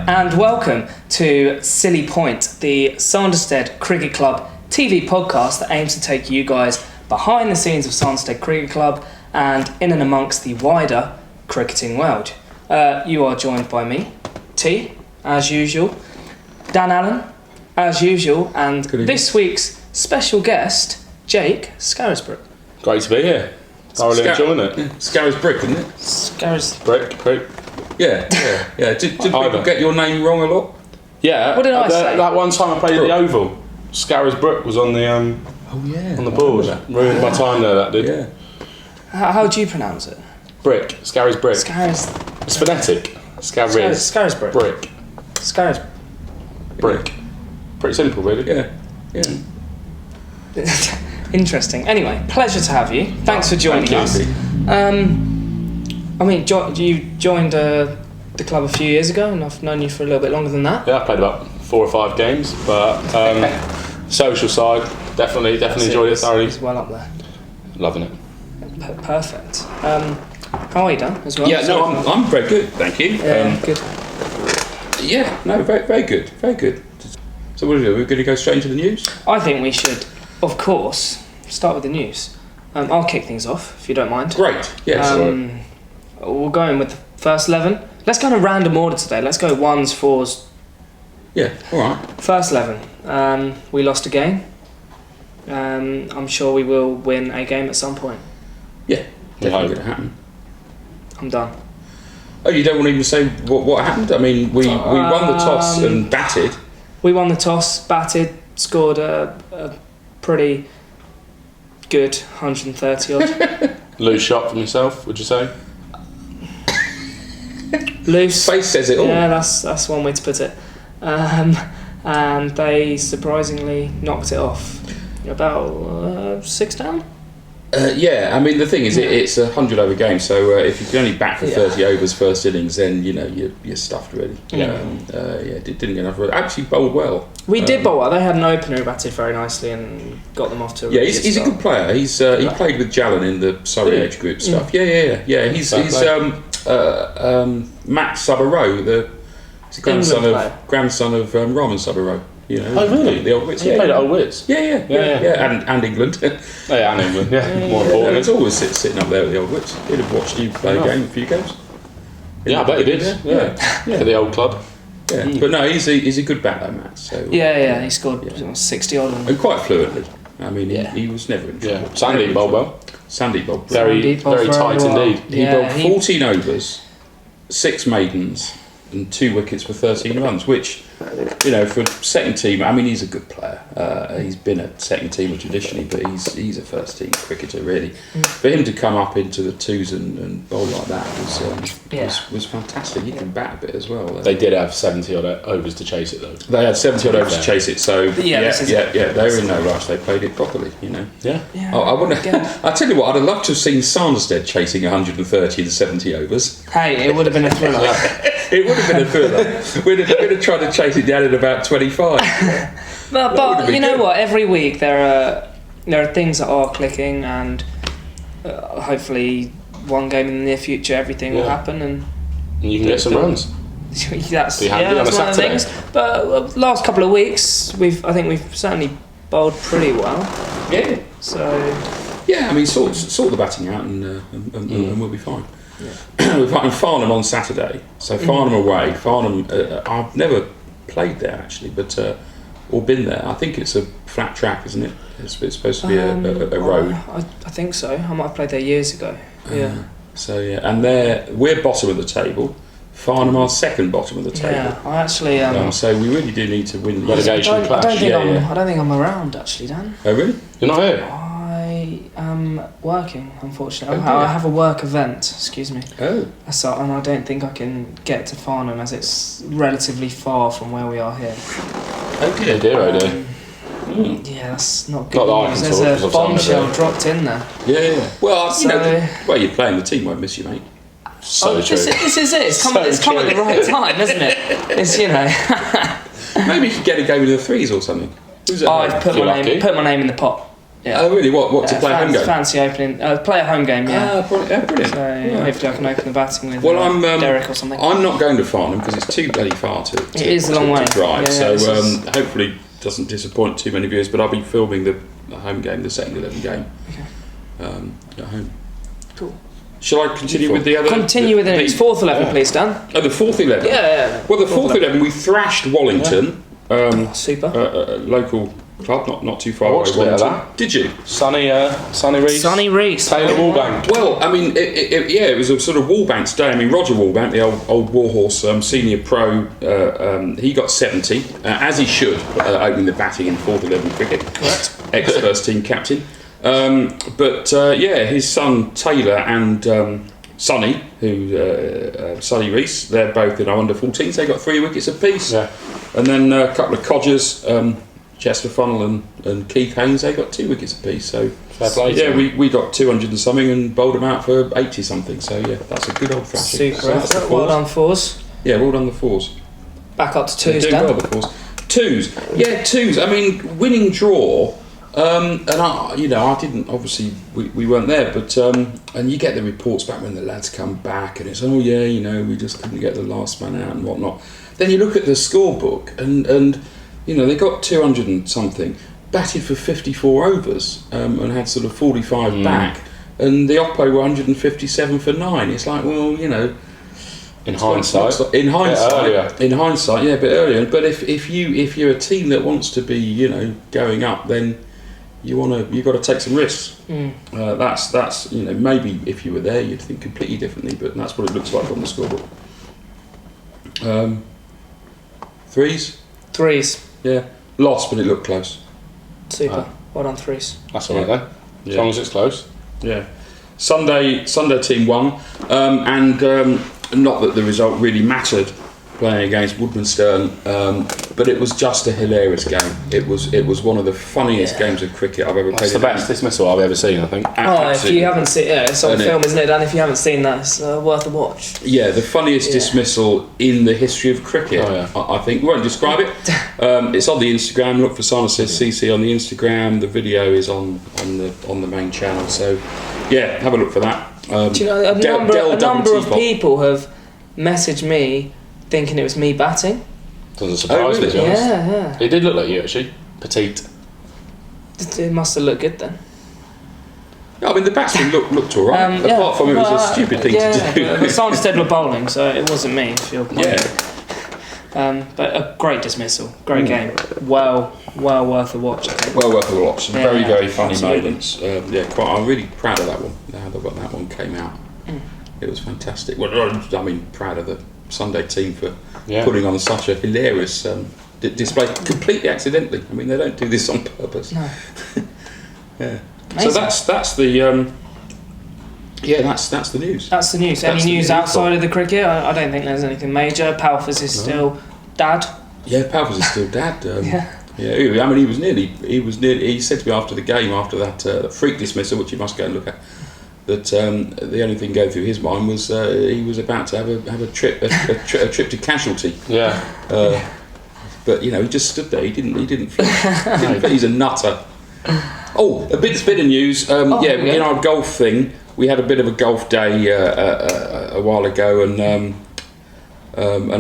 and welcome to Silly Point, the Sanderstead Cricket Club TV podcast that aims to take you guys behind the scenes of Sanderstead Cricket Club and in and amongst the wider cricketing world. You are joined by me, T, as usual, Dan Allen, as usual, and this week's special guest, Jake Scarisbrick. Great to be here. Thoroughly enjoying it. Scarisbrick, isn't it? Scarisbrick. Yeah. Did people get your name wrong a lot? Yeah. What did I say? That one time I played at the Oval, Scarisbrick was on the on the board. Ruined my time there. That did. Yeah. How do you pronounce it? Brick. Scarisbrick. It's phonetic. Scarisbrick. Brick. Brick. Pretty simple, really. Yeah. Interesting. Anyway, pleasure to have you. Thanks for joining us. You joined the club a few years ago, and I've known you for a little bit longer than that. Yeah, I played about 4 or 5 games, but social side, definitely enjoyed it thoroughly. It's well up there. Loving it. Perfect. How are you, Dan, as well? Yeah, no, I'm very good, thank you. Good. Yeah, no, very, very good, very good. So what are we doing? We're going to go straight into the news? I think we should, of course, start with the news. I'll kick things off, if you don't mind. Great, yes. We'll go in with the first 11. Let's go in a random order today. Let's go 1s, 4s. Yeah, alright. First 11. We lost a game. I'm sure we will win a game at some point. Yeah, definitely going to happen. I'm done. Oh, you don't want to even say what happened? I mean, we won the toss and batted. We won the toss, batted, scored a pretty good 130 odd. Loose shot from yourself, would you say? Loose. Face says it all. Yeah, that's one way to put it. And they surprisingly knocked it off. About 6 down. Yeah, I mean the thing is, it's a 100-over game, so if you can only bat for 30 overs first innings, then you're stuffed really. Didn't get enough. Actually bowled well. We did bowl well. They had an opener who batted very nicely and got them off to a really he's a good player. He played with Jalen in the Surrey age group stuff. Yeah. He's Matt Subborough, the grandson of Raman Subborough. You know, oh really? The old Wits. He played at Old Wits. Yeah. And England. And England. More important. It's always sitting up there with the old Wits. He'd have watched you play a few games. Yeah, I bet he did. Yeah. For the old club. Yeah, but no, he's a good batter, Matt. So he scored 60 odd and quite fluently. I mean, he was never in trouble. Sandy bowled well. Sandy bowled very tight indeed. He bowled 14 overs, 6 maidens, and 2 wickets for 13 runs, which, for second team, I mean, he's a good player. He's been a second teamer traditionally, but he's a first team cricketer really. For him to come up into the 2s and bowl like that was fantastic. He can bat a bit as well. They did have 70 odd overs to chase it though. They had 70 odd overs to chase it, so they were in no rush. They played it properly, Yeah. I tell you what, I'd have loved to have seen Sanderstead chasing 130 in 70 overs. Hey, it would have been a thriller. It would have been a thriller. We'd have tried to chase it down at about 25. But you know what? Every week there are things that are clicking, and hopefully one game in the near future everything will happen, and you can get some runs. That's one of the things. But last couple of weeks, I think we've certainly bowled pretty well. Yeah. So. Yeah, I mean, sort the batting out, and we'll be fine. Yeah. We're playing Farnham on Saturday, so Farnham away. Farnham, I've never played there actually, but or been there. I think it's a flat track, isn't it? It's supposed to be a road. I think so. I might have played there years ago. Yeah. And we're bottom of the table. Farnham are second bottom of the table. Yeah, I actually. So we really do need to win the relegation clash. I don't think I'm around actually, Dan. Oh really? You're not here? I am working, unfortunately. I have a work event, excuse me. Oh. And I don't think I can get to Farnham as it's relatively far from where we are here. Oh dear. Yeah, that's not good news. There's a bombshell dropped in there. Yeah. Well, you're playing, the team won't miss you, mate. So true. This is it. It's come at the right time, isn't it? It's Maybe you could get a game with the 3s or something. I've put my name in the pot. Yeah. Oh, really? What to play a home game? Fancy opening. Play a home game, yeah. Brilliant. So hopefully I can open the batting with I'm Derek or something. I'm not going to Farnham because it's too bloody far to it is a long way to drive. Yeah, so hopefully doesn't disappoint too many viewers. But I'll be filming the home game, the second 11 game, at home. Cool. Shall I continue with the other? Continue with the news. Fourth 11, please, Dan. Oh, the fourth 11. Yeah. Well, the fourth 11, we thrashed Wallington. Super. A local club, not too far away. Watched a bit of that. Did you? Sonny Reese. Sonny Reese. Taylor Wallbank. Well, I mean, it was a sort of Wallbank's day. I mean, Roger Wallbank, the old warhorse, senior pro, he got 70, as he should, opening the batting in fourth 11 cricket. Correct. Ex-first team captain. His son Taylor and Sonny, Sonny Reese, they're both in our under-14s. They got 3 wickets apiece. Yeah. And then a couple of codgers, Chester Funnell and Keith Haynes, they got 2 wickets apiece. So fair play. yeah, we got 200 and something and bowled them out for 80 something. So yeah, that's a good old thrashing. Super. So that's the Well fours. done, fours. Yeah, well done the fours. Back up to They're twos, doing Dan. well, the fours. Twos. Yeah, twos. I mean, winning draw. And I didn't, obviously we weren't there, but and you get the reports back when the lads come back and it's we just couldn't get the last man out and whatnot. Then you look at the scorebook and they got 200 and something, batted for 54 overs and had sort of 45 back, and the Oppo were 157 for 9. It's like, well, In hindsight, a bit earlier. But if you're a team that wants to be going up, then you've got to take some risks. That's maybe if you were there you'd think completely differently, but that's what it looks like on the scoreboard. Threes, yeah, lost, but it looked close. Super. Well done, threes. that's alright then. As long as it's close. Yeah, Sunday team won, and not that the result really mattered, playing against Woodmansterne, but it was just a hilarious game. It was one of the funniest games of cricket I've ever played. It's the best dismissal I've ever seen, I think. If you haven't seen it's on film, isn't it, Dan? If you haven't seen that, it's worth a watch. Yeah, the funniest dismissal in the history of cricket. Oh, yeah. I think. We won't describe it. It's on the Instagram. Look for Sanderstead CC on the Instagram. The video is on the main channel. So, yeah, have a look for that. Do you know, a number of people have messaged me thinking it was me batting. Doesn't surprise me, to be honest. Yeah. It did look like you, actually. Petite. It must have looked good then. I mean, the batsman looked all right. Apart from it was a stupid thing to do. Sanderstead were bowling, so it wasn't me. If you're but a great dismissal, great game. Well worth a watch, I think. Well worth a watch. Some very, very funny absolutely. moments. I'm really proud of that one. How that one came out. It was fantastic. Well, I mean, proud of the Sunday team for putting on such a hilarious display completely accidentally. I mean, they don't do this on purpose. No. Yeah. Amazing. So that's the that's the news. That's the news. Any news outside of the cricket? I don't think there's anything major. Palfers is still dad. Yeah, Palfers is still dad. Yeah. I mean, he was nearly. He said to me after the game, after that freak dismissal, which you must go and look at, that the only thing going through his mind was he was about to have a trip to casualty. Yeah. But he just stood there. He didn't flinch. He's a nutter. Oh, a bit of news. In our golf thing, we had a bit of a golf day a while ago, and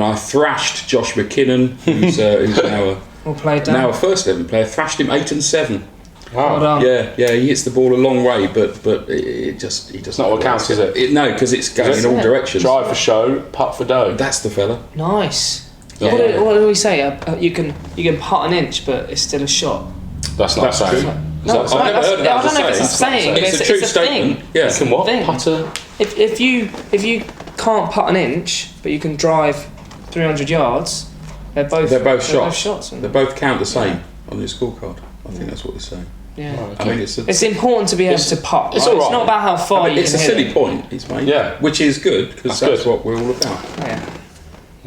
I thrashed Josh McKinnon, who's now a first 11 player. Thrashed him 8 and 7. Well done. Yeah, he hits the ball a long way, but he doesn't. Not what counts, is it? No, because it's going in all directions. Drive for show, putt for dough. That's the fella. Nice. Yeah. What do we say? You can putt an inch, but it's still a shot. That's not That's true. true. No, I've never heard of that I don't know if as a it's a saying. But It's a true statement. Thing. Yeah. You can what? Thing. Putter. If you can't putt an inch, but you can drive 300 yards, they're both shots. They both count the same on your scorecard. I think that's what they're saying. Yeah. Oh, okay. I mean, It's important to be able to putt. It's right? all right. It's not about how far you it's can a hit silly it. point he's made. Yeah. Which is good because that's what we're all about. Yeah.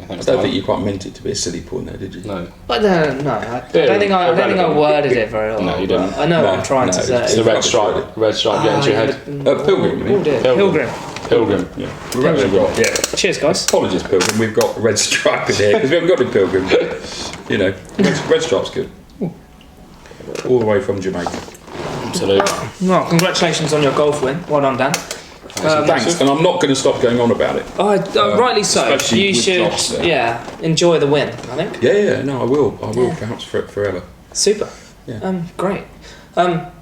I don't think you quite meant it to be a silly point there, did you? No. But I don't think I worded it very well. No, you didn't. I know what I'm trying to say. It's a red stripe. Red stripe getting to your head. Pilgrim, you mean? Oh, dear. Pilgrim. Pilgrim. Yeah. We've actually got, Cheers, guys. apologies, Pilgrim, we've got a red stripe in here because we haven't got any Pilgrim, but, red stripe's good. All the way from Jamaica. Absolutely. Well, congratulations on your golf win. Well done, Dan. Thanks, and I'm not going to stop going on about it. Rightly so. especially You with should, Josh there. enjoy the win, I think. Yeah, no, I will, perhaps forever. Super. Yeah. Great.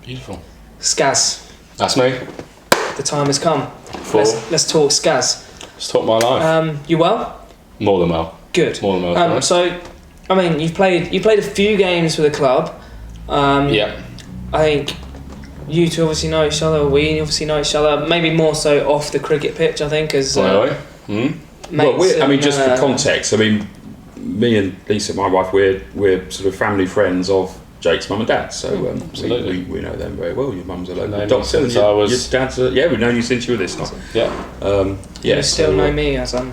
Beautiful. Skaz, That's me. the time has come. Four. Let's talk Skaz. Let's talk my life. You well? More than well. Good. More than well. So, I mean, you played a few games for the club. Yeah. I think you two obviously know each other. We obviously know each other. Maybe more so off the cricket pitch, I think, as Well, just for context, I mean, me and Lisa, my wife, we're sort of family friends of Jake's mum and dad, so absolutely. we know them very well. Your mum's a local Known doctor, since and I was- your dad's we've known you since you were this long. Yeah. You still know me as I'm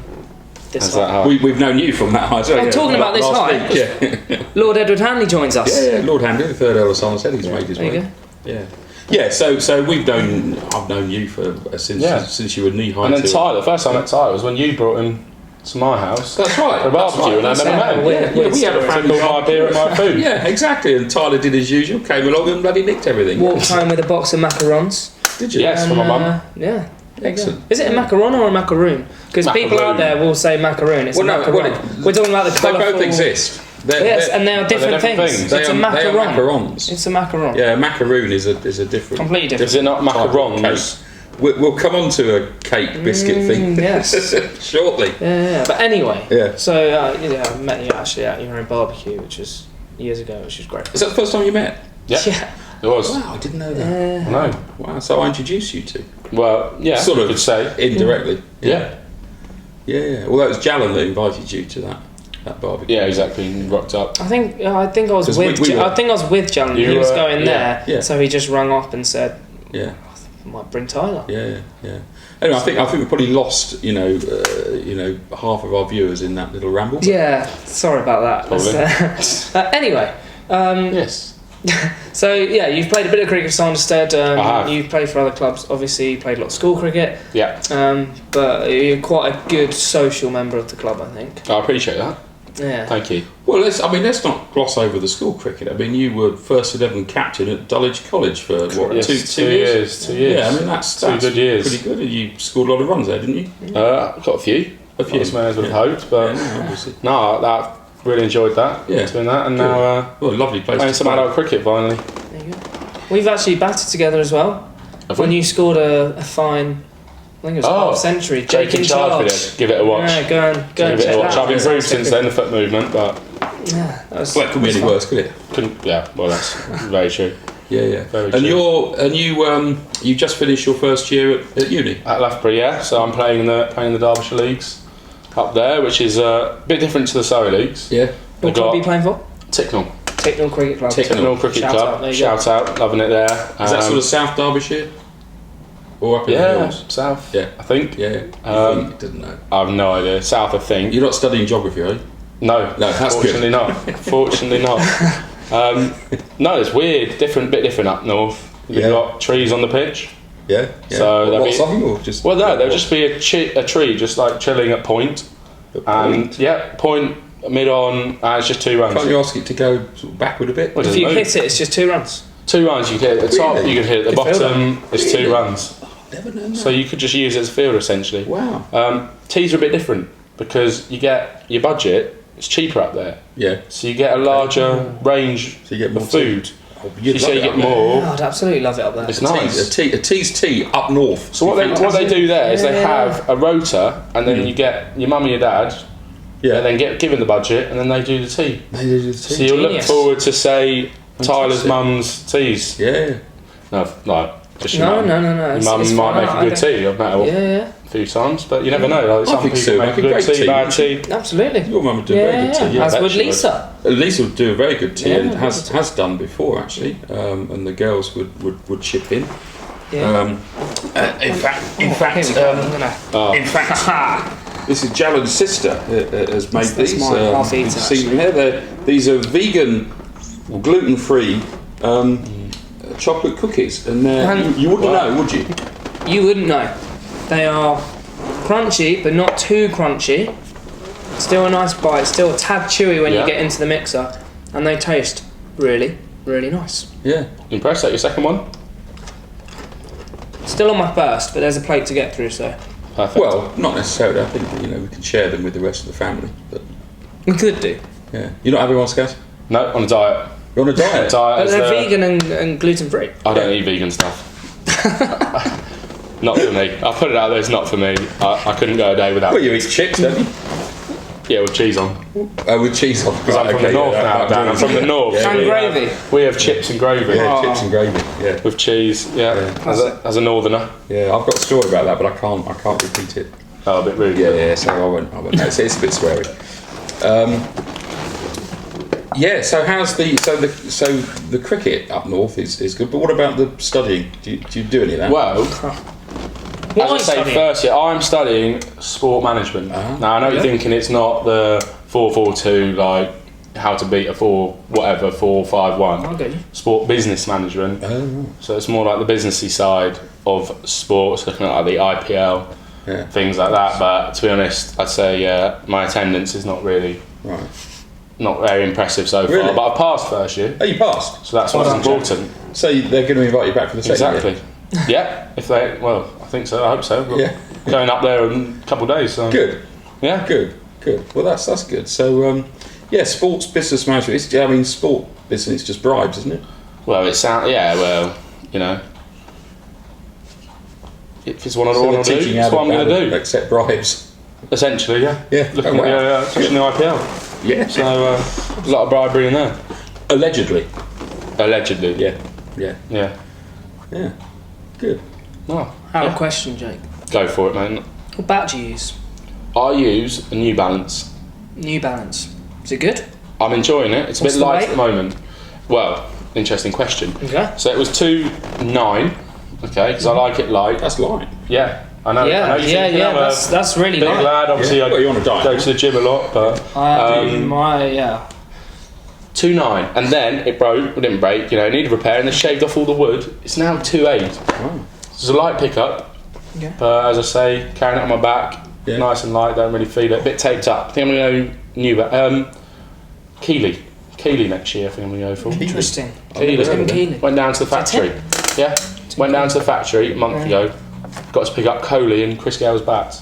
this Is high. that how? We've known you from that high. So, I'm talking about this last high. week, yeah. Lord Edward Hanley joins us. Yeah, Lord Hanley, the third Earl of Sanderstead, he's made his There you way. go. Yeah. Yeah, so I've known you for since you were knee high. And then to- Tyler, the first time I met Tyler was when you brought him to my house. That's right. For a barbecue, and I never met him. Weird we had a story. family Took all my beer and my food. Yeah, exactly. And Tyler did his usual, came along and bloody nicked everything. Walked home with a box of macarons. Did you? Yes, for my mum. Yeah. There you go. Excellent. Is it a macaron or a macaroon? Because people out Macaroon. there will say macaroon. It's Well, a no, macaron. well, We're talking about the They colourful... both exist. Yes, and they are different different things. things. They It's a are macaron. macarons. It's a macaron. Yeah, a macaroon is a different. Completely different. Is it not type of macarons? cake. We'll come on to a cake biscuit thing yes. shortly. Yeah. But anyway. Yeah. So, I met you actually at your own barbecue, which was years ago, which was great. Is that the first time you met? Yeah. Yeah. It was. Wow, I didn't know that. No. Wow, so I introduced you to. Well, yeah. Sort you of could say. indirectly. Yeah. Yeah. Although it was Jallan that invited you to that barbecue. Yeah, exactly. And rocked up. I think I was 'Cause with. we were- I think I was with John. You He was were- going yeah, there, yeah. so he just rang up and said, Yeah. I "Might bring Tyler." Yeah. Anyway, I think we probably lost, half of our viewers in that little ramble. Yeah. Sorry about that. Anyway. Yes. So yeah, you've played a bit of cricket for Sanderstead. I have. You've played for other clubs. Obviously, you played a lot of school cricket. Yeah. But you're quite a good social member of the club, I think. I appreciate that. Yeah. Thank you. Well, let's not gloss over the school cricket. I mean, you were first 11 captain at Dulwich College for what, Yes, 2 years? 2 years. Yeah, I mean that's Two good years. pretty good. And you scored a lot of runs there, didn't you? I've got a few. A few. Not as many as I would have hoped, but Yeah, obviously. no, I really enjoyed that. Yeah. Doing that, and Good. now Well, lovely place playing to some play. adult cricket finally. There you go. We've actually batted together as well. Have When we? you scored a fine, I think it was half a century. Jake in charge. video. Give it a watch. Yeah, go and Give check it a watch. that. I've improved since then, the foot movement, but Yeah, that was. Well, it couldn't be any fun. worse, could it? couldn't. Yeah, well, that's very true. Yeah. Very And true. you just finished your first year at uni. At Loughborough, yeah. So I'm playing the Derbyshire leagues up there, which is a bit different to the Surrey leagues. Yeah. What club are you playing for? Ticknell Ticknell Cricket Club. Ticknell Cricket Shout Club. out, there you Shout out, loving it there. Is that sort of South Derbyshire? Or up in the yeah, hills? south. Yeah. I think. Yeah. Um, Didn't know. I have no idea. South, I think. You're not studying geography, are you? No, that's fortunately not. Fortunately not. No, it's weird. Bit different up north. You've Yeah. got trees on the pitch. Yeah. So there'll what be- song or just? Well, no, there'll just be a tree just like chilling at point. And yeah, point mid on. It's just 2 runs. Can't you ask it to go sort of backward a bit? Well, If doesn't you move. hit it, it's just 2 runs. 2 runs you can hit at the top. Really? You can hit at the Good fielder. bottom. It's 2 Really? runs. Never known that. So you could just use it as a fielder essentially. Wow. Tees are a bit different because you get your budget. It's cheaper up there, Yeah. so you get a larger range So you get more of food. Oh, You you'd say love you it get up there. more. Oh, I'd absolutely love it up there. It's nice. A tea's tea up north. So what they do there is they Yeah. have a rota, and then you get your mum and your dad, Yeah. and then get given the budget, and then they do the tea. They do the So tea. you'll look Genius. forward to say Tyler's Fantastic. mum's teas. Yeah. No, like just your No. mum. Your It's mum might fine. make a I good don't- tea. I've met her Yeah. a few times, but you never know. Like, I some think people so. make Make a a good great tea, tea, bad wouldn't tea. Absolutely. Your mum would do a very good tea. Yeah. As bet would she would. Lisa. Lisa would do a very good tea Yeah, and good has done before actually, and the girls would chip in. Yeah. In fact, Here we go. I'm gonna- in fact, this is Jallan's sister has made That's these. mine, half eaten, You've seen them here. These are vegan, gluten-free chocolate cookies, and you wouldn't know, would you? You wouldn't know. They are crunchy, but not too crunchy. Still a nice bite. Still a tad chewy when Yeah. you get into the mixer, and they taste really, really nice. Yeah. Impressed at your second one? Still on my first, but there's a plate to get through, so. Perfect. Well, not necessarily. I think that, we can share them with the rest of the family. But We could do. yeah, you're not having one, Scaz? No, on a diet. You're on a diet. But Diet they're vegan and gluten free. I don't eat vegan stuff. Not for me. I'll put it out there, it's not for me. I couldn't go a day without Well, you eat chips, don't you? Yeah, with cheese on. With cheese on. Because I'm from the north now, Dan. I'm from the north. Yeah, And gravy. We have chips and gravy. Yeah, chips and gravy. Yeah. With cheese, yeah. As a northerner. Yeah, I've got a story about that, but I can't repeat it. Oh, a bit rude. Yeah, so I won't. No, it's a bit sweary. Yeah, so how's the cricket up north is good, but what about the studying? Do you do any of that? Well, What as I say, first year, I'm studying sport management. Now, I know you're thinking it's not the 4-4-2, like how to beat a 4-5-1. Okay. Sport business management. Oh, So it's more like the businessy side of sports, looking at like the IPL, things like that. But to be honest, I'd say my attendance is not really not very impressive so far. Really? But I passed first year, oh, you passed. so that's what's important. So they're going to invite you back for the second year? Exactly. Yeah. If they, well, I think so. I hope so. But Yeah. Going up there in a couple of days. So. Good. Yeah. Good. Well, that's good. So, sports business management. Sport business just bribes, isn't it? Well, it sounds. Yeah. Well, if it's what I So want to they're do, teaching that's how what I'm going to do. Accept bribes. Essentially, yeah. Yeah. Looking Oh, wow. at touching the IPL. Yeah. So a lot of bribery in there. Allegedly. Allegedly. Yeah. Yeah. Good. Oh, I have a question, Jake. go for it, man. What bat do you use? I use a New Balance. New Balance. Is it good? I'm enjoying it. It's a What's bit the light weight? at the moment. Well, interesting question. Okay. So it was 2.9. Okay, because I like it light. That's light. Yeah, I know. I know Yeah, you think, you know, that's really big nice. lad. Obviously, Yeah. Well, you're on a diet. go to the gym a lot, but I do 2.9, and then it broke. It didn't break. It needed repair, and they shaved off all the wood. It's now 2.8. Oh. It's a light pickup, Yeah. but as I say, carrying it on my back, Yeah. nice and light. Don't really feel it. A bit taped up. I think I'm gonna go Keeley next year. I think I'm gonna go for. Interesting. Keeley. Tim Keeley. Went down to the factory. Yeah, went down to the factory a month ago. Got to pick up Coley and Chris Gale's bats.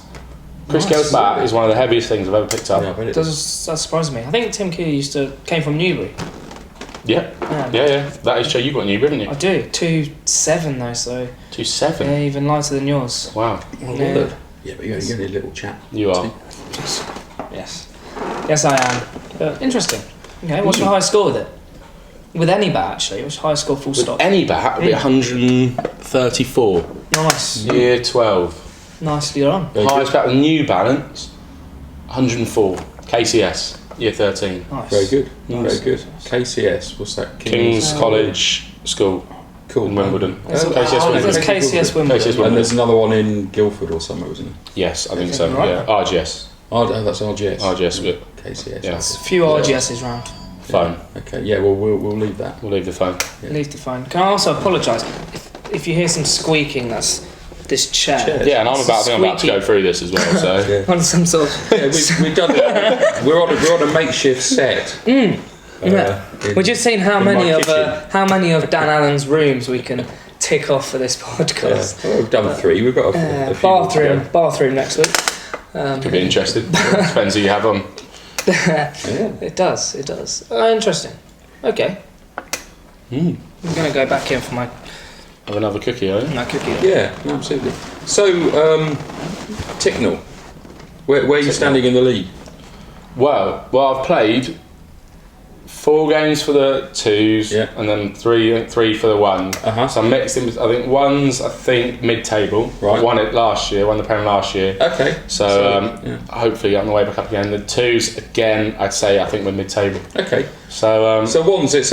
Chris Nice. Gale's bat is one of the heaviest things I've ever picked up. Yeah, I bet it is. That surprises me. I think Tim Keeley came from Newbury. Yeah. That is true. You got Newbury, didn't I you? do. 2.7 though, so 2.7. yeah, even lighter than yours. Wow. Yeah. Yeah, but you're only a little chap. You are. Yes. Yes, I am. But interesting. Okay, what's your highest score with it? With any bat, actually. What's your highest score full With stop? any bat, it'd be 134. Nice. Year 12. Nicely done. Very Highest bat with New Balance, 104. KCS, year 13. Nice. Very good. Nice. Very good. KCS. What's that? King's College School Cool. in Wimbledon. There's KCS there's Wimbledon. KCS Wimbledon. KCS And there's another one in Guildford or somewhere, isn't there? Yes, I think so. Right. Yeah. RGS. Oh, that's RGS. RGS. Good. KCS. Yeah. A few RGSs round. Phone. Okay. Yeah. Well, we'll leave that. We'll leave the phone. Yeah. Leave the phone. Can I also apologise if you hear some squeaking? That's this chair. Chair. Yeah, and I think I'm about to go through this as well. So Yeah. On some sort of. Yeah, we've done it. We're on a makeshift set. Yeah. We're just seeing how in many my of kitchen. Dan Allen's rooms we can tick off for this Yeah. podcast. Well, we've done 3. We've got a few more to go. Bathroom next week. could be interested. Depends who you have on. Yeah. It does. Interesting. Okay. I'm gonna go back in for my Have another cookie, eh? cookie. Yeah. No, absolutely. So, Ticknell, where are you standing in the league? Well, I've played 4 games for the 2s, Yeah. and then three for the 1. Uh-huh. So I'm mixed in. I think 1's mid-table. Right. I won it last year. Won the Prem last year. Okay. So yeah. hopefully get on the way back up again. The 2s again, I think we're mid-table. Okay. So So one's it's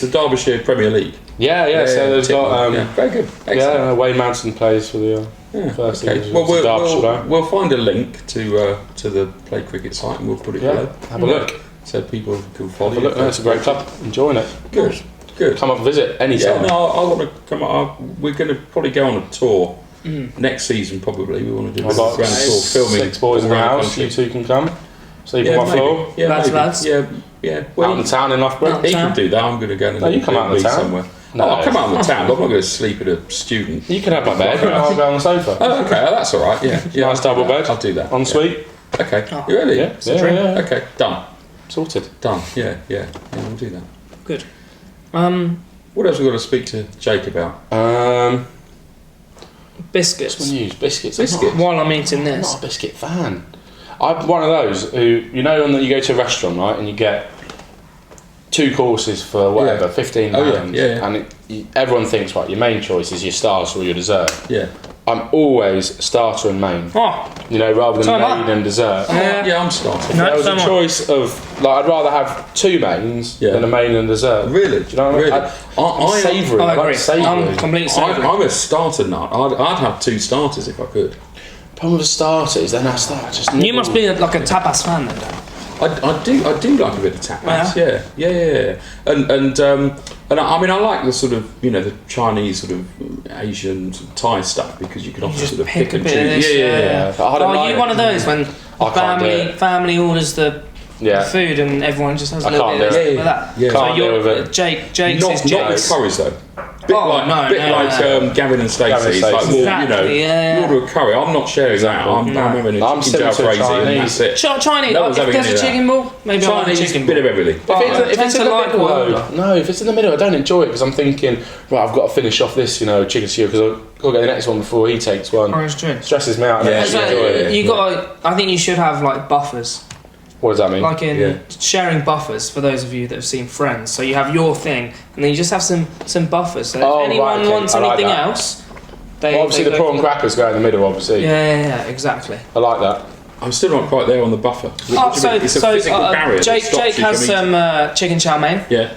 the Derbyshire Premier League. yeah. So they've got yeah. Very good. Excellent. Wayne Manson plays for the first Okay. division. Well, It's a Derbyshire guy. we'll find a link to the Play Cricket site and we'll put it below. Have a look. So people can follow. Have a look. you. It's a great club. Enjoying it. Good. Good. Come up and visit Yeah, anytime. no, I want to come up. We're going to probably go on a tour next season. Probably we want to do a I've got grand tour filming 6 boys in the around house. You country. 2 can come. Sleep Yeah, on my maybe. floor. Yeah, Lads, maybe. lads. Yeah. Out in the town in Loughborough. He can do that. I'm going to go and No, you come out of the town. somewhere. No. I'll come out on the tab. I'm not going to sleep in a student. You can have my bed. I'll go on the sofa. Oh, okay. That's all right. Yeah. Nice double bed. I'll do that. Ensuite. Okay. Really? Yeah. Yeah. Okay. Done. Sorted. Done. Yeah. We'll do that. Good. What else have we got to speak to Jake about? Biscuits. What's the news? Biscuits. While I'm eating I'm this. not a biscuit fan. I'm one of those who, you know, when you go to a restaurant, right, and you get 2 courses for whatever, £15, and everyone thinks, right, your main choice is your starter or your dessert. Yeah. I'm always starter and main. Oh. You know, rather than main and dessert. Yeah, I'm starting. There was a choice of, like, I'd rather have 2 mains than a main and dessert. Really? Do you know what I mean? I'm savoury. I agree. Like savoury. I'm completely savoury. I'm a starter nut. I'd have 2 starters if I could. Problem with the starters, then I start just. You must be like a tapas fan then, Dan. I do like a bit of tapas. Yeah. And I mean, I like the sort of, you know, the Chinese sort of Asian sort of Thai stuff because you can often sort of pick and choose. Yeah. Oh, you're one of those when family orders the food and everyone just has a little bit of that. Yeah. Can't deal with it. Jake's not with curries though. Bit like Gavin and Stacey. It's like, well, you know, you order a curry. I'm not sharing that. I'm having a chicken jalfrezi and that's it. Chinese. If there's a chicken ball, maybe I'll have a chicken ball. Bit of everything. If it's in the middle, though, if it's in the middle, I don't enjoy it because I'm thinking, right, I've got to finish off this, you know, chicken stew because I've got to get the next one before he takes one. Stresses me out. I think you should have like buffers. What does that mean? Like in sharing buffers, for those of you that have seen Friends. So you have your thing, and then you just have some buffers. So if anyone wants anything else, obviously the prawn crackers go in the middle, obviously. Yeah, exactly. I like that. I'm still not quite there on the buffer. It's a physical barrier. Jake has some chicken chow mein. Yeah.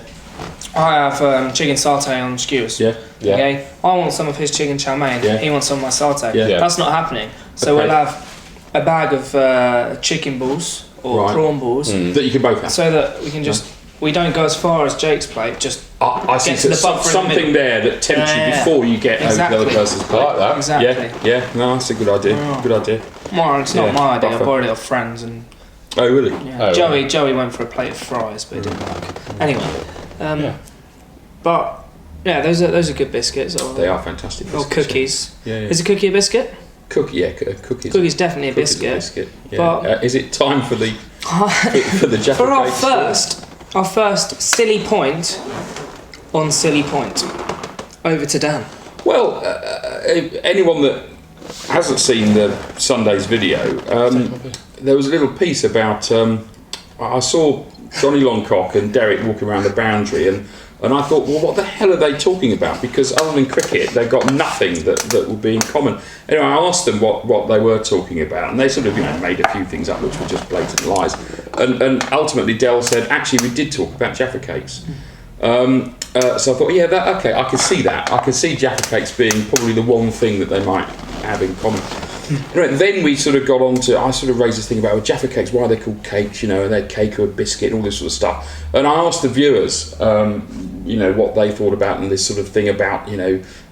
I have chicken satay on skewers. Yeah. Okay. I want some of his chicken chow mein. Yeah. He wants some of my satay. Yeah. That's not happening. So we'll have a bag of chicken balls. Or prawn balls that you can both have, so that we can just we don't go as far as Jake's plate. Just I see get to the buffer something there that tempts you before you get over the other person's plate. I like that. Exactly. Yeah. No, that's a good idea. Good idea. Well, it's not my idea. I borrowed it off friends and. Oh really? Yeah. Joey went for a plate of fries, but it didn't work. Anyway, but yeah, those are good biscuits. They are fantastic. Or cookies. Yeah. Is a cookie a biscuit? Cookies. Cookie's definitely a biscuit. Yeah. But is it time for the Jaffa for cakes? our first silly point on silly point? Over to Dan. Well, anyone that hasn't seen the Sunday's video, there was a little piece about. I saw Johnny Longcock and Derek walking around the boundary and I thought, well, what the hell are they talking about? Because other than cricket, they've got nothing that would be in common. Anyway, I asked them what they were talking about, and they sort of, made a few things up which were just blatant lies. And ultimately, Del said, actually, we did talk about Jaffa cakes. So I thought, okay, I can see that. I can see Jaffa cakes being probably the one thing that they might have in common. Anyway, then we sort of got on to, I sort of raised this thing about Jaffa cakes, why are they called cakes, are they a cake or a biscuit, and all this sort of stuff. And I asked the viewers, what they thought about and this sort of thing about,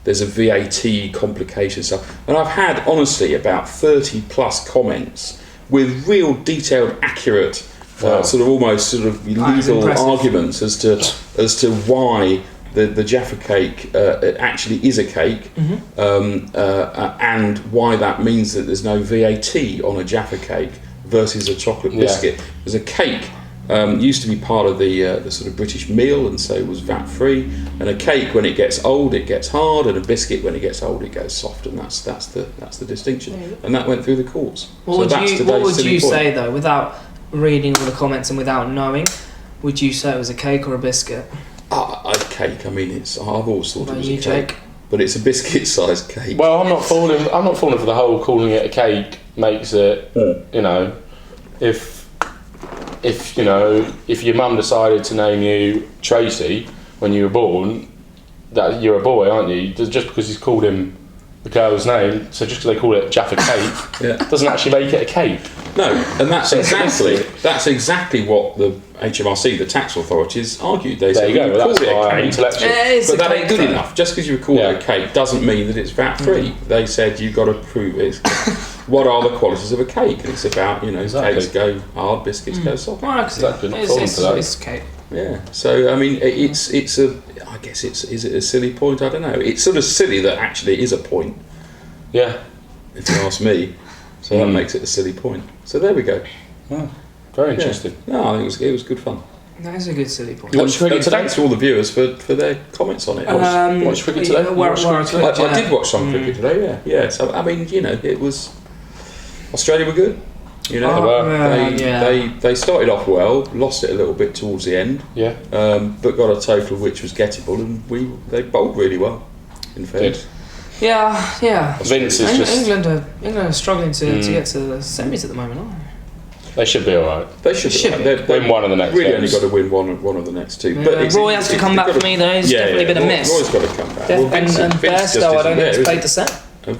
there's a VAT complication stuff. And I've had, honestly, about 30 plus comments with real detailed, accurate, almost legal arguments as to why the Jaffa cake actually is a cake, and why that means that there's no VAT on a Jaffa cake versus a chocolate biscuit. Because a cake used to be part of the sort of British meal, and so it was VAT free. And a cake, when it gets old, it gets hard, and a biscuit, when it gets old, it goes soft. And that's the distinction. And that went through the courts. What would you say though, without reading all the comments and without knowing? Would you say it was a cake or a biscuit? A cake. I mean, I've always thought it was a cake. Jake? But it's a biscuit-sized cake. Well, I'm not falling for the whole calling it a cake makes it. If your mum decided to name you Tracy when you were born, that you're a boy, aren't you? Just because he's called him the girl's name, so just because they call it Jaffa cake, doesn't actually make it a cake. No, and that's exactly what the HMRC, the tax authorities, argued. They said, there you go. That's why intellectual. But that ain't good enough. Just because you call it a cake doesn't mean that it's VAT free. They said you've got to prove it. What are the qualities of a cake? And it's about cakes go hard, biscuits go soft. Well, exactly. It's a cake. Yeah. So I mean, it's a. guess is it a silly point? I don't know. It's sort of silly that actually it is a point. Yeah. If you ask me, so that makes it a silly point. So there we go. Oh, very interesting. Yeah. No, I think it was good fun. That is a good silly point. You watched cricket today? Thanks to all the viewers for their comments on it. Watched cricket today? I did watch some cricket today. Yeah. So I mean, it was Australia were good. They started off well, lost it a little bit towards the end. Yeah. But got a total which was gettable, and they bowled really well. In fairness. Yeah. Vince is England are struggling to get to the semis at the moment, aren't they? They should be alright. They should win one of the next. Really games. only got to win one of the next two. Yeah. But Roy has to come back for me though. He's definitely been a miss. Roy's got to come back. And Bairstow, I don't think he's played the set. And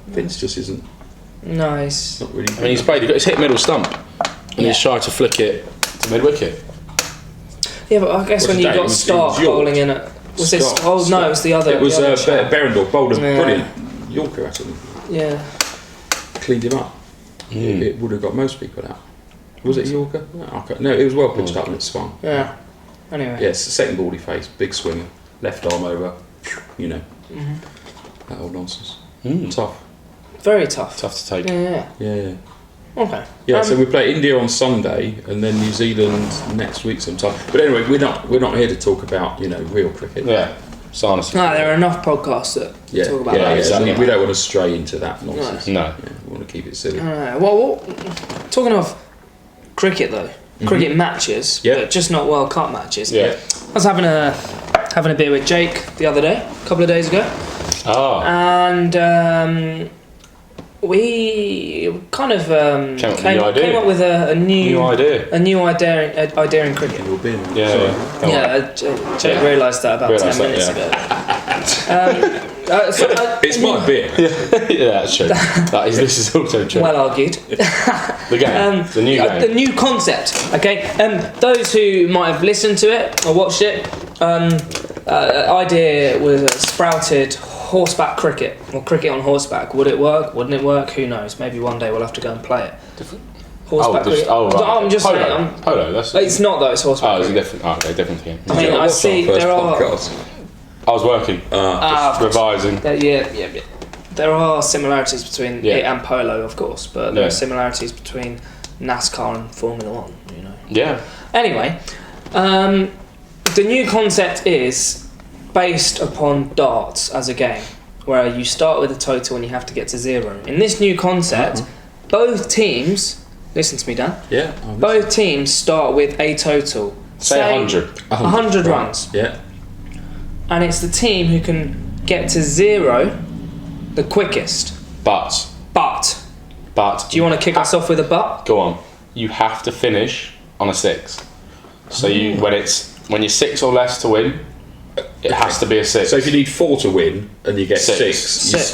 Vince just isn't. No, he's not really. I mean, he's hit middle stump, and he's tried to flick it to mid wicket. Yeah, but I guess when you got Stark bowling in it. Was this? Oh no, it was the other. It was Berendorf bowled a brilliant Yorker at him. Yeah. Cleaned him up. It would have got most people out. Was it Yorker? No, it was well pitched up and it swung. Yeah. Anyway. Yes, the second ball he faced, big swinger, left arm over. That old nonsense. Tough. Very tough. Tough to take. Yeah. Okay. Yeah, so we play India on Sunday and then New Zealand next week sometime. But anyway, we're not here to talk about real cricket. Yeah. Sanderstead. No, there are enough podcasts that talk about that. Exactly. We don't want to stray into that nonsense. No. Yeah, we want to keep it silly. Well, talking of cricket though, cricket matches, but just not World Cup matches. Yeah. I was having a beer with Jake the other day, a couple of days ago. Oh. And we kind of came up with a new idea in cricket. Jake realised that about 10 minutes ago. It's my beer. Yeah, that's true. This is also true. Well argued. The game, the new game. The new concept, okay? Those who might have listened to it or watched it, idea was sprouted horseback cricket, or cricket on horseback. Would it work? Wouldn't it work? Who knows? Maybe one day we'll have to go and play it. Horseback cricket. Right. I'm just polo. saying. Polo. It's not though. It's horseback. Oh, it's a different. Okay, different thing. I mean, I see there are. I was working, revising. Yeah. There are similarities between it and polo, of course, but there are similarities between NASCAR and Formula One. Yeah. Anyway, the new concept is based upon darts as a game, where you start with a total and you have to get to 0. In this new concept, both teams, listen to me, Dan. Yeah. Both teams start with a total. Say 100. 100 runs. Yeah. And it's the team who can get to 0 the quickest. But. Do you want to kick us off with a but? Go on. You have to finish on a 6. So when you're 6 or less to win, it has to be a 6. So if you need 4 to win and you get 6, you're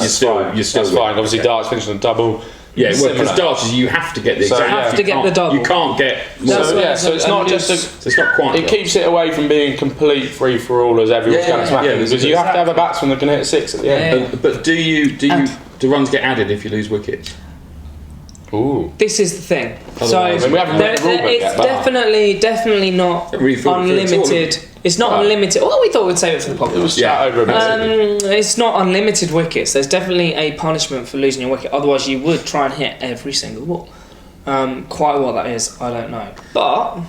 still fine. Obviously, darts finish on a double. Yeah, because darts is you have to get the exact. You have to get the double. You can't get more. So it's not just. It's not quite. It keeps it away from being complete free for all as everyone's going to smack it, because you have to have a batsman that can hit 6 at the end. But do runs get added if you lose wickets? Ooh. This is the thing. We haven't read the rule book yet, definitely not unlimited. It's not unlimited. Well, we thought we'd save it for the podcast. It was over a bit. It's not unlimited wickets. There's definitely a punishment for losing your wicket. Otherwise, you would try and hit every single ball. Quite what that is, I don't know. But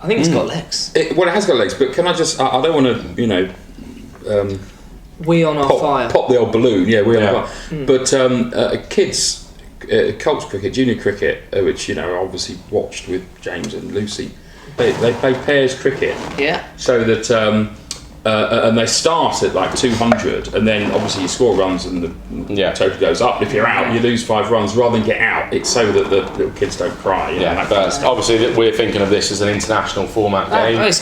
I think it's got legs. It has got legs. But can I just? I don't want to, we on our fire. Pop the old balloon. Yeah, we on our fire. But kids. Colts cricket, junior cricket, which obviously watched with James and Lucy, they play pairs cricket. Yeah. So that and they start at like 200, and then obviously you score runs and the total goes up. If you're out, you lose 5 runs. Rather than get out, it's so that the little kids don't cry. But obviously we're thinking of this as an international format game. If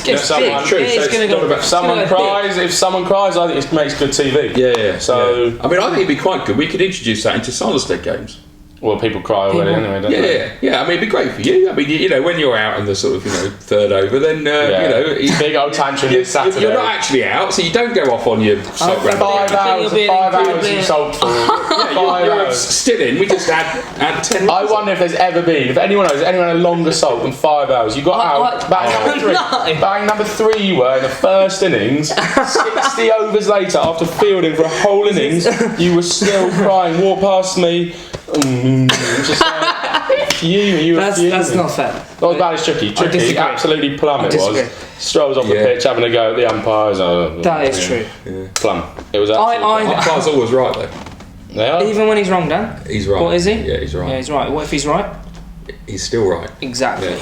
someone cries, I think it makes good TV. Yeah. So I mean, I think it'd be quite good. We could introduce that into Sanderstead games. Well, people cry already anyway, don't they? Yeah. I mean, it'd be great for you. I mean, you know, when you're out in the sort of, you know, third over, then, you know... Big old tantrum this Saturday. You're not actually out, so you don't go off on your sock round. 5 hours you sold for. You're still in. We just add 10 I wonder if there's ever been, if anyone knows, anyone had a longer salt than 5 hours. You got out, batting number 3 you were in the first innings, 60 overs later, after fielding for a whole innings, you were still crying, walk past me, just like, fuming, you were fuming. That's not fair. Not as bad as Tricky, absolutely plum it was. Strolls off the pitch having a go at the umpires. That is true. Yeah. Plum. It was absolutely umpire's always right though. They are. Even when he's wrong, Dan? He's right. What is he? Yeah, he's right. Yeah, he's right. What if he's right? He's still right. Exactly.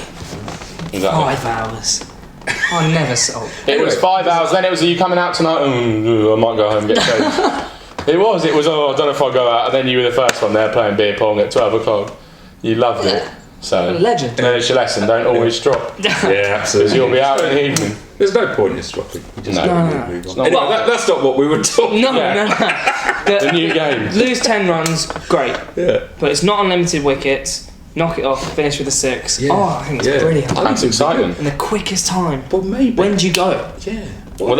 Exactly. 5 hours. I never sold. It was 5 hours, then it was, are you coming out tonight? I might go home and get changed. It was, I don't know if I'll go out, and then you were the first one there playing beer pong at 12 o'clock. You loved it. So, legend. Then it's your lesson, don't always drop. Yeah, absolutely. Because you'll be out in the evening. There's no point in dropping. No. Anyway, that's not what we were talking about. No. The new game. Lose 10 runs, great. Yeah. But it's not unlimited wickets. Knock it off, finish with a 6. Yeah. Oh, I think it's brilliant. That's exciting. In the quickest time. But maybe. When do you go? Yeah. What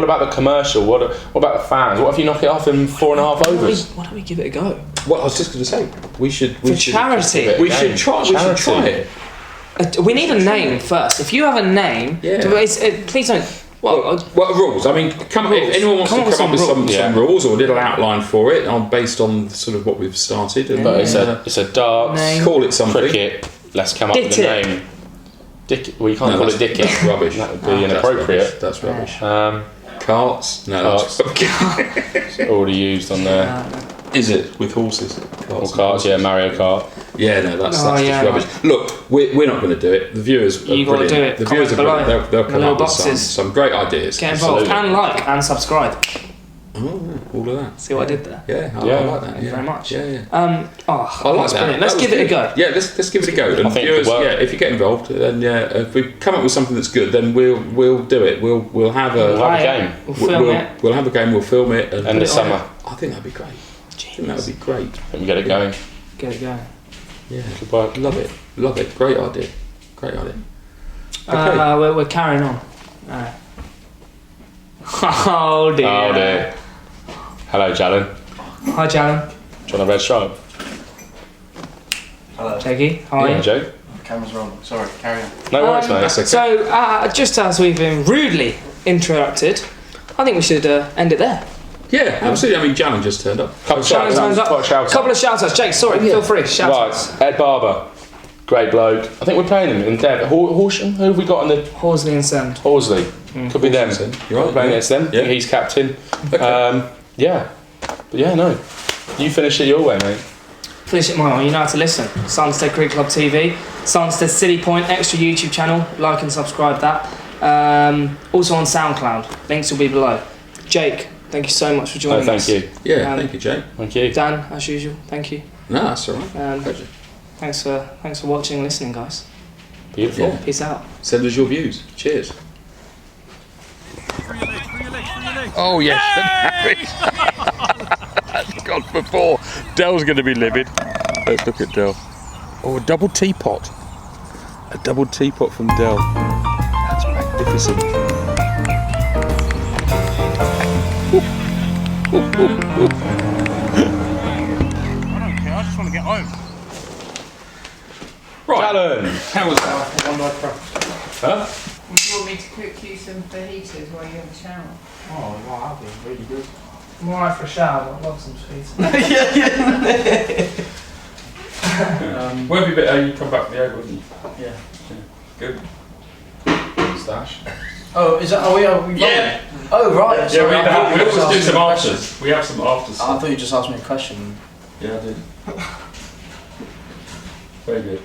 about the commercial? What about the fans? What if you knock it off in 4.5 overs? Why don't we give it a go? Well, I was just going to say, we should charity. We should try it. We need a name first. If you have a name, please don't. What rules? I mean, if anyone wants to come up with some rules or a little outline for it, based on sort of what we've started. But it's a darts. Name. Call it something. Cricket. Let's come up with a name. We can't call it Dickit. That's rubbish. That would be inappropriate. That's rubbish. Carts. No. It's already used on there. Is it with horses? Carts, Mario Kart. Yeah, no, that's just rubbish. Look, we're not going to do it. The viewers are brilliant. Do it. The viewers are brilliant. They'll come up with some great ideas. Get involved and like and subscribe. Oh, all of that. See what I did there? Yeah, I like that. Thank you very much. Yeah. I like that. Brilliant. Let's give it a go. Yeah, let's give it a go. And viewers, if you get involved, then if we come up with something that's good, then we'll do it. We'll have a game. We'll have a game. We'll film it. And the summer. I think that'd be great. I think that would be great. Let me get it going. Get it going. Yeah. Good work. Love it. Great idea. Okay. We're carrying on. Oh dear. Hello, Jalen. Hi, Jalen. Do you want a red stripe? Hello. Jakey, how are you? Jake. The camera's wrong. Sorry, carry on. No worries, mate. That's okay. So, just as we've been rudely interrupted, I think we should end it there. Yeah, absolutely. I mean, Jalen just turned up. Couple of shout outs. Jake, sorry, feel free. Shout outs. Ed Barber. Great bloke. I think we're playing him in Dev. Horsham? Who have we got on the... Horsley and Sand. Horsley. Could be them. You're right. We're playing against them. Yeah. He's captain. Okay. You finish it your way, mate. Finish it my way. You know how to listen. Sanderstead Cricket Club TV. Sanderstead City Point. Extra YouTube channel. Like and subscribe that. Also on Soundcloud. Links will be below. Jake, thank you so much for joining us. Thank you. Yeah, thank you, Jake. Thank you. Dan, as usual, thank you. No, that's all right. Pleasure. Thanks for watching and listening, guys. Beautiful. Yeah. Peace out. Send us your views. Cheers. Oh yes, that's gone before. Dell's going to be livid. Let's look at Dell. Oh, a double teapot. A double teapot from Dell. That's magnificent. I don't care, I just want to get home. Right. Alan, how was that? Huh? Do you want me to cook you some fajitas while you have a shower? Oh, wow, that'd be really good. I'm alright for a shower, I'd love some sweets. Where have you been? You come back from the over, haven't you? Yeah. Good. Stash. Oh, is that? Are we Yeah. Oh, right. Yeah, we always do some afters. We have some afters. I thought you just asked me a question. Yeah, I did. Very good.